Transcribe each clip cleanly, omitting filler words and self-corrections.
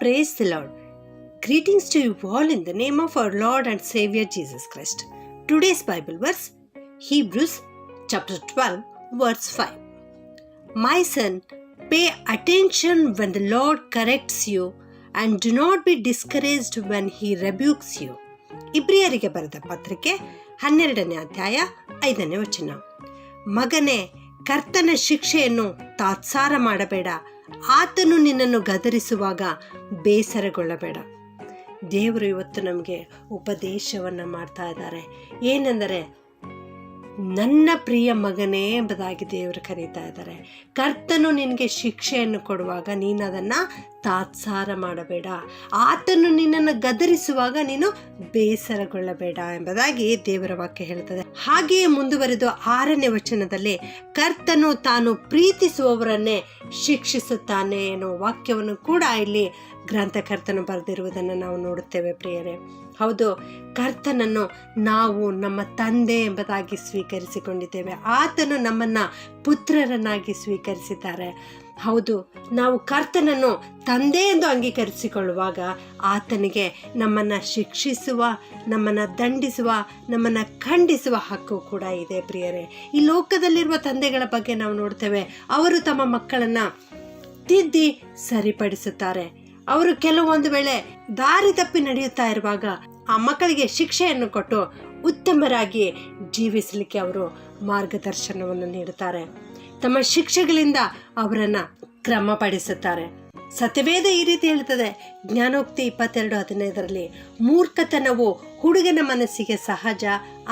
Praise the Lord. Greetings to you all in the name of our Lord and Savior Jesus Christ. Today's Bible verse, Hebrews chapter 12, verse 5. My son, pay attention when the Lord corrects you and do not be discouraged when he rebukes you. ಇಬ್ರಿಯರಿಗೆ ಬರೆದ ಪತ್ರಿಕೆ 12ನೇ ಅಧ್ಯಾಯ 5ನೇ ವಚನ. ಮಗನೇ, ಕರ್ತನ ಶಿಕ್ಷೆಯನ್ನು ತಾತ್ಸಾರ ಮಾಡಬೇಡ. ಆತನು ನಿನ್ನನ್ನು ಗದರಿಸುವಾಗ ಬೇಸರಗೊಳ್ಳಬೇಡ. ದೇವರು ಇವತ್ತು ನಮಗೆ ಉಪದೇಶವನ್ನು ಮಾಡ್ತಾ ಇದ್ದಾರೆ. ಏನೆಂದರೆ, ನನ್ನ ಪ್ರಿಯ ಮಗನೇ ಎಂಬುದಾಗಿ ದೇವರು ಕರೀತಾ ಇದ್ದಾರೆ. ಕರ್ತನು ನಿನಗೆ ಶಿಕ್ಷೆಯನ್ನು ಕೊಡುವಾಗ ನೀನು ಅದನ್ನು ತಾತ್ಸಾರ ಮಾಡಬೇಡ. ಆತನು ನಿನ್ನನ್ನು ಗದರಿಸುವಾಗ ನೀನು ಬೇಸರಗೊಳ್ಳಬೇಡ ಎಂಬುದಾಗಿ ದೇವರ ವಾಕ್ಯ ಹೇಳ್ತದೆ. ಹಾಗೆಯೇ ಮುಂದುವರೆದು 6ನೇ ವಚನದಲ್ಲಿ ಕರ್ತನು ತಾನು ಪ್ರೀತಿಸುವವರನ್ನೇ ಶಿಕ್ಷಿಸುತ್ತಾನೆ ಎನ್ನುವ ವಾಕ್ಯವನ್ನು ಕೂಡ ಇಲ್ಲಿ ಗ್ರಂಥಕರ್ತನು ಬರೆದಿರುವುದನ್ನು ನಾವು ನೋಡುತ್ತೇವೆ ಪ್ರಿಯರೇ. ಹೌದು, ಕರ್ತನನ್ನು ನಾವು ನಮ್ಮ ತಂದೆ ಎಂಬುದಾಗಿ ಸ್ವೀಕರಿಸಿಕೊಂಡಿದ್ದೇವೆ. ಆತನು ನಮ್ಮನ್ನು ಪುತ್ರರನ್ನಾಗಿ ಸ್ವೀಕರಿಸಿದ್ದಾರೆ. ಹೌದು, ನಾವು ಕರ್ತನನ್ನು ತಂದೆ ಎಂದು ಅಂಗೀಕರಿಸಿಕೊಳ್ಳುವಾಗ ಆತನಿಗೆ ನಮ್ಮನ್ನು ಶಿಕ್ಷಿಸುವ, ನಮ್ಮನ್ನು ದಂಡಿಸುವ, ನಮ್ಮನ್ನು ಖಂಡಿಸುವ ಹಕ್ಕು ಕೂಡ ಇದೆ ಪ್ರಿಯರೇ. ಈ ಲೋಕದಲ್ಲಿರುವ ತಂದೆಗಳ ಬಗ್ಗೆ ನಾವು ನೋಡ್ತೇವೆ. ಅವರು ತಮ್ಮ ಮಕ್ಕಳನ್ನು ತಿದ್ದಿ ಸರಿಪಡಿಸುತ್ತಾರೆ. ಅವರು ಕೆಲವೊಂದು ವೇಳೆ ದಾರಿ ತಪ್ಪಿ ನಡೆಯುತ್ತಾ ಇರುವಾಗ ಆ ಮಕ್ಕಳಿಗೆ ಶಿಕ್ಷೆಯನ್ನು ಕೊಟ್ಟು ಉತ್ತಮರಾಗಿ ಜೀವಿಸಲಿಕ್ಕೆ ಅವರು ಮಾರ್ಗದರ್ಶನವನ್ನು ನೀಡುತ್ತಾರೆ. ತಮ್ಮ ಶಿಕ್ಷೆಗಳಿಂದ ಅವರನ್ನು ಕ್ರಮಪಡಿಸುತ್ತಾರೆ. ಸತ್ಯವೇದ ಈ ರೀತಿ ಹೇಳ್ತದೆ, ಜ್ಞಾನೋಕ್ತಿ 22:15, ಮೂರ್ಖತನವು ಹುಡುಗನ ಮನಸ್ಸಿಗೆ ಸಹಜ,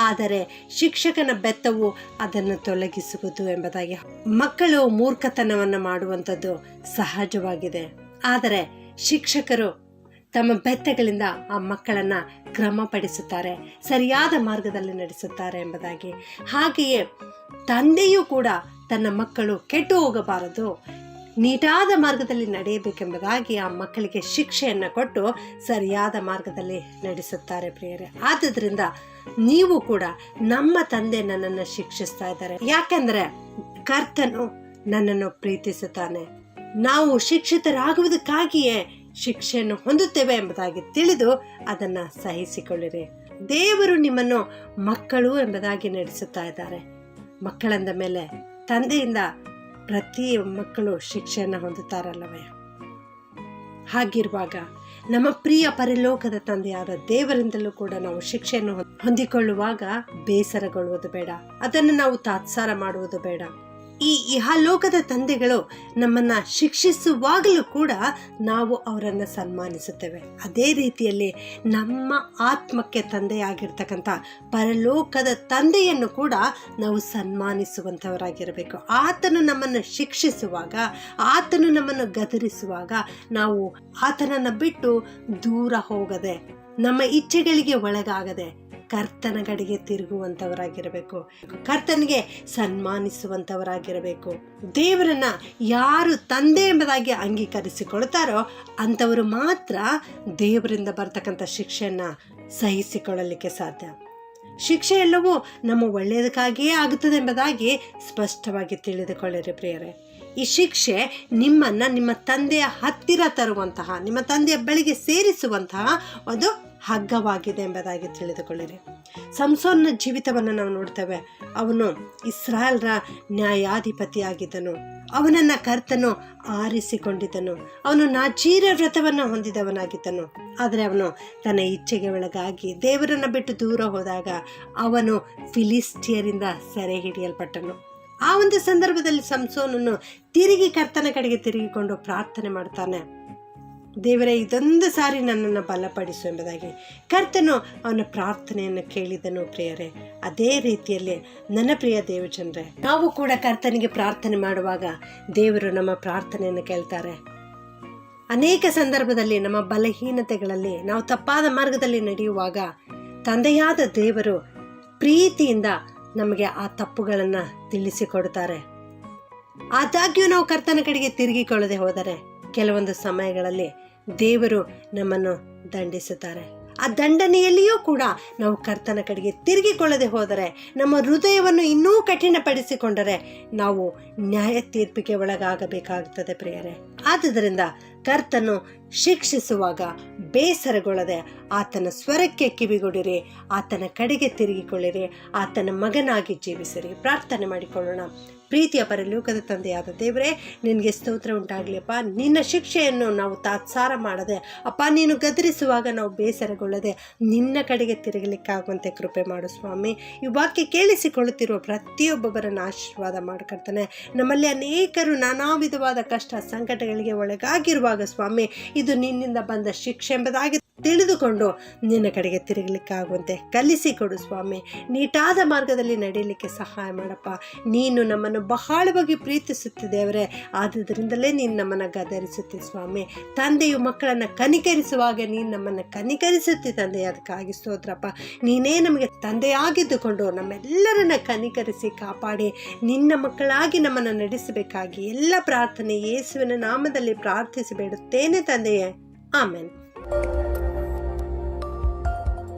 ಆದರೆ ಶಿಕ್ಷಕನ ಬೆತ್ತವು ಅದನ್ನು ತೊಲಗಿಸುವುದು ಎಂಬುದಾಗಿ. ಮಕ್ಕಳು ಮೂರ್ಖತನವನ್ನು ಮಾಡುವಂಥದ್ದು ಸಹಜವಾಗಿದೆ, ಆದರೆ ಶಿಕ್ಷಕರು ತಮ್ಮ ಬೆತ್ತಗಳಿಂದ ಆ ಮಕ್ಕಳನ್ನು ಕ್ರಮಪಡಿಸುತ್ತಾರೆ, ಸರಿಯಾದ ಮಾರ್ಗದಲ್ಲಿ ನಡೆಸುತ್ತಾರೆ ಎಂಬುದಾಗಿ. ಹಾಗೆಯೇ ತಂದೆಯೂ ಕೂಡ ತನ್ನ ಮಕ್ಕಳು ಕೆಟ್ಟು ಹೋಗಬಾರದು, ನೀಟಾದ ಮಾರ್ಗದಲ್ಲಿ ನಡೆಯಬೇಕೆಂಬುದಾಗಿ ಆ ಮಕ್ಕಳಿಗೆ ಶಿಕ್ಷೆಯನ್ನು ಕೊಟ್ಟು ಸರಿಯಾದ ಮಾರ್ಗದಲ್ಲಿ ನಡೆಸುತ್ತಾರೆ ಪ್ರಿಯರೇ. ಆದುದರಿಂದ ನೀವು ಕೂಡ, ನಮ್ಮ ತಂದೆ ನನ್ನನ್ನು ಶಿಕ್ಷಿಸ್ತಾ ಇದ್ದಾರೆ, ಯಾಕೆಂದರೆ ಕರ್ತನು ನನ್ನನ್ನು ಪ್ರೀತಿಸುತ್ತಾನೆ. ನಾವು ಶಿಕ್ಷಿತರಾಗುವುದಕ್ಕಾಗಿಯೇ ಶಿಕ್ಷೆಯನ್ನು ಹೊಂದುತ್ತೇವೆ ಎಂಬುದಾಗಿ ತಿಳಿದು ಅದನ್ನು ಸಹಿಸಿಕೊಳ್ಳಿರಿ. ದೇವರು ನಿಮ್ಮನ್ನು ಮಕ್ಕಳು ಎಂಬುದಾಗಿ ನಡೆಸುತ್ತಾ ಇದ್ದಾರೆ. ಮಕ್ಕಳಂದ ಮೇಲೆ ತಂದೆಯಿಂದ ಪ್ರತಿ ಮಕ್ಕಳು ಶಿಕ್ಷೆಯನ್ನು ಹೊಂದುತ್ತಾರಲ್ಲವೇ? ಹಾಗಿರುವಾಗ ನಮ್ಮ ಪ್ರಿಯ ಪರಲೋಕದ ತಂದೆಯಾದ ದೇವರಿಂದಲೂ ಕೂಡ ನಾವು ಶಿಕ್ಷೆಯನ್ನು ಹೊಂದಿಕೊಳ್ಳುವಾಗ ಬೇಸರಗೊಳ್ಳುವುದು ಬೇಡ, ಅದನ್ನು ನಾವು ತಾತ್ಸಾರ ಮಾಡುವುದು ಬೇಡ. ಈ ಇಹಲೋಕದ ತಂದೆಗಳು ನಮ್ಮನ್ನು ಶಿಕ್ಷಿಸುವಾಗಲೂ ಕೂಡ ನಾವು ಅವರನ್ನು ಸನ್ಮಾನಿಸುತ್ತೇವೆ. ಅದೇ ರೀತಿಯಲ್ಲಿ ನಮ್ಮ ಆತ್ಮಕ್ಕೆ ತಂದೆಯಾಗಿರ್ತಕ್ಕಂಥ ಪರಲೋಕದ ತಂದೆಯನ್ನು ಕೂಡ ನಾವು ಸನ್ಮಾನಿಸುವಂಥವರಾಗಿರಬೇಕು. ಆತನು ನಮ್ಮನ್ನು ಶಿಕ್ಷಿಸುವಾಗ, ಆತನು ನಮ್ಮನ್ನು ಗದರಿಸುವಾಗ ನಾವು ಆತನನ್ನು ಬಿಟ್ಟು ದೂರ ಹೋಗದೆ, ನಮ್ಮ ಇಚ್ಛೆಗಳಿಗೆ ಒಳಗಾಗದೆ ಕರ್ತನ ಕಡೆಗೆ ತಿರುಗುವಂಥವರಾಗಿರಬೇಕು, ಕರ್ತನಿಗೆ ಸನ್ಮಾನಿಸುವಂಥವರಾಗಿರಬೇಕು. ದೇವರನ್ನ ಯಾರು ತಂದೆ ಎಂಬುದಾಗಿ ಅಂಗೀಕರಿಸಿಕೊಳ್ತಾರೋ ಅಂಥವರು ಮಾತ್ರ ದೇವರಿಂದ ಬರ್ತಕ್ಕಂಥ ಶಿಕ್ಷೆಯನ್ನು ಸಹಿಸಿಕೊಳ್ಳಲಿಕ್ಕೆ ಸಾಧ್ಯ. ಶಿಕ್ಷೆ ಎಲ್ಲವೂ ನಮ್ಮ ಒಳ್ಳೆಯದಕ್ಕಾಗಿಯೇ ಆಗುತ್ತದೆ ಎಂಬುದಾಗಿ ಸ್ಪಷ್ಟವಾಗಿ ತಿಳಿದುಕೊಳ್ಳಿರಿ ಪ್ರಿಯರೇ. ಈ ಶಿಕ್ಷೆ ನಿಮ್ಮನ್ನು ನಿಮ್ಮ ತಂದೆಯ ಹತ್ತಿರ ತರುವಂತಹ, ನಿಮ್ಮ ತಂದೆಯ ಬಳಿಗೆ ಸೇರಿಸುವಂತಹ ಒಂದು ಹಗ್ಗವಾಗಿದೆ ಎಂಬುದಾಗಿ ತಿಳಿದುಕೊಳ್ಳಿರಿ. ಸಂಸೋನ್ನ ಜೀವಿತವನ್ನು ನಾವು ನೋಡ್ತೇವೆ. ಅವನು ಇಸ್ರಾಯೇಲ್ರ ನ್ಯಾಯಾಧಿಪತಿಯಾಗಿದ್ದನು. ಅವನನ್ನು ಕರ್ತನು ಆರಿಸಿಕೊಂಡಿದ್ದನು. ಅವನು ನಾಜೀರ ವ್ರತವನ್ನು ಹೊಂದಿದವನಾಗಿದ್ದನು. ಆದರೆ ಅವನು ತನ್ನ ಇಚ್ಛೆಗೆ ಒಳಗಾಗಿ ದೇವರನ್ನು ಬಿಟ್ಟು ದೂರ ಹೋದಾಗ ಅವನು ಫಿಲಿಸ್ಟಿಯರಿಂದ ಸೆರೆ ಹಿಡಿಯಲ್ಪಟ್ಟನು. ಆ ಒಂದು ಸಂದರ್ಭದಲ್ಲಿ ಸಂಸೋನನ್ನು ತಿರುಗಿ ಕರ್ತನ ಕಡೆಗೆ ತಿರುಗಿಕೊಂಡು ಪ್ರಾರ್ಥನೆ ಮಾಡ್ತಾನೆ, ದೇವರೇ, ಇದೊಂದು ಸಾರಿ ನನ್ನನ್ನು ಬಲಪಡಿಸು ಎಂಬುದಾಗಿ. ಕರ್ತನು ಅವನ ಪ್ರಾರ್ಥನೆಯನ್ನು ಕೇಳಿದನು ಪ್ರಿಯರೇ. ಅದೇ ರೀತಿಯಲ್ಲಿ ನನ್ನ ಪ್ರಿಯ ದೇವಜನರೇ, ನಾವು ಕೂಡ ಕರ್ತನಿಗೆ ಪ್ರಾರ್ಥನೆ ಮಾಡುವಾಗ ದೇವರು ನಮ್ಮ ಪ್ರಾರ್ಥನೆಯನ್ನು ಕೇಳ್ತಾರೆ. ಅನೇಕ ಸಂದರ್ಭದಲ್ಲಿ ನಮ್ಮ ಬಲಹೀನತೆಗಳಲ್ಲಿ ನಾವು ತಪ್ಪಾದ ಮಾರ್ಗದಲ್ಲಿ ನಡೆಯುವಾಗ ತಂದೆಯಾದ ದೇವರು ಪ್ರೀತಿಯಿಂದ ನಮಗೆ ಆ ತಪ್ಪುಗಳನ್ನು ತಿಳಿಸಿಕೊಡ್ತಾರೆ. ಆದಾಗ್ಯೂ ನಾವು ಕರ್ತನ ಕಡೆಗೆ ತಿರುಗಿಕೊಳ್ಳದೆ ಹೋದರೆ ಕೆಲವೊಂದು ಸಮಯಗಳಲ್ಲಿ ದೇವರು ನಮ್ಮನ್ನು ದಂಡಿಸುತ್ತಾರೆ. ಆ ದಂಡನೆಯಲ್ಲಿಯೂ ಕೂಡ ನಾವು ಕರ್ತನ ಕಡೆಗೆ ತಿರುಗಿಕೊಳ್ಳದೆ ಹೋದರೆ, ನಮ್ಮ ಹೃದಯವನ್ನು ಇನ್ನೂ ಕಠಿಣಪಡಿಸಿಕೊಂಡರೆ ನಾವು ನ್ಯಾಯ ತೀರ್ಪಿಗೆ ಒಳಗಾಗಬೇಕಾಗುತ್ತದೆ ಪ್ರಿಯರೇ. ಆದುದರಿಂದ ಕರ್ತನು ಶಿಕ್ಷಿಸುವಾಗ ಬೇಸರಗೊಳ್ಳದೆ ಆತನ ಸ್ವರಕ್ಕೆ ಕಿವಿಗೊಡಿರಿ, ಆತನ ಕಡೆಗೆ ತಿರುಗಿಕೊಳ್ಳಿರಿ, ಆತನ ಮಗನಾಗಿ ಜೀವಿಸಿರಿ. ಪ್ರಾರ್ಥನೆ ಮಾಡಿಕೊಳ್ಳೋಣ. ಪ್ರೀತಿಯ ಪರಲೋಕದ ತಂದೆಯಾದ ದೇವರೇ, ನಿನಗೆ ಸ್ತೋತ್ರ ಉಂಟಾಗಲಿಯಪ್ಪ. ನಿನ್ನ ಶಿಕ್ಷೆಯನ್ನು ನಾವು ತಾತ್ಸಾರ ಮಾಡದೆ ಅಪ್ಪ, ನೀನು ಗದರಿಸುವಾಗ ನಾವು ಬೇಸರಗೊಳ್ಳದೆ ನಿನ್ನ ಕಡೆಗೆ ತಿರುಗಲಿಕ್ಕಾಗುವಂತೆ ಕೃಪೆ ಮಾಡು ಸ್ವಾಮಿ. ಈ ವಾಕ್ಯ ಕೇಳಿಸಿಕೊಳ್ಳುತ್ತಿರುವ ಪ್ರತಿಯೊಬ್ಬೊಬ್ಬರನ್ನು ಆಶೀರ್ವಾದ ಮಾಡ್ಕೊಳ್ತಾನೆ. ನಮ್ಮಲ್ಲಿ ಅನೇಕರು ನಾನಾ ವಿಧವಾದ ಕಷ್ಟ ಸಂಕಟಗಳಿಗೆ ಒಳಗಾಗಿರುವಾಗ ಸ್ವಾಮಿ, ಇದು ನಿನ್ನಿಂದ ಬಂದ ಶಿಕ್ಷೆ ಎಂಬುದಾಗಿ ತಿಳಿದುಕೊಂಡು ನಿನ್ನ ಕಡೆಗೆ ತಿರುಗಲಿಕ್ಕಾಗುವಂತೆ ಕಲಿಸಿಕೊಡು ಸ್ವಾಮಿ. ನೀಟಾದ ಮಾರ್ಗದಲ್ಲಿ ನಡೆಯಲಿಕ್ಕೆ ಸಹಾಯ ಮಾಡಪ್ಪ. ನೀನು ನಮ್ಮನ್ನು ಬಹಳವಾಗಿ ಪ್ರೀತಿಸುತ್ತಿದ್ದೇವರೇ, ಆದುದರಿಂದಲೇ ನೀನು ನಮ್ಮನ್ನು ಗದರಿಸುತ್ತಿ ಸ್ವಾಮಿ. ತಂದೆಯು ಮಕ್ಕಳನ್ನು ಕನಿಕರಿಸುವಾಗ ನೀನು ನಮ್ಮನ್ನು ಕನಿಕರಿಸುತ್ತಿ ತಂದೆ, ಅದಕ್ಕಾಗಿ ಸ್ತೋತ್ರಪ್ಪ. ನೀನೇ ನಮಗೆ ತಂದೆಯಾಗಿದ್ದುಕೊಂಡು ನಮ್ಮೆಲ್ಲರನ್ನ ಕನಿಕರಿಸಿ ಕಾಪಾಡಿ ನಿನ್ನ ಮಕ್ಕಳಾಗಿ ನಮ್ಮನ್ನು ನಡೆಸಬೇಕಾಗಿ ಎಲ್ಲ ಪ್ರಾರ್ಥನೆ ಯೇಸುವಿನ ನಾಮದಲ್ಲಿ ಪ್ರಾರ್ಥಿಸಿ ಬೇಡುತ್ತೇನೆ ತಂದೆಯೇ. ಆಮೆನ್.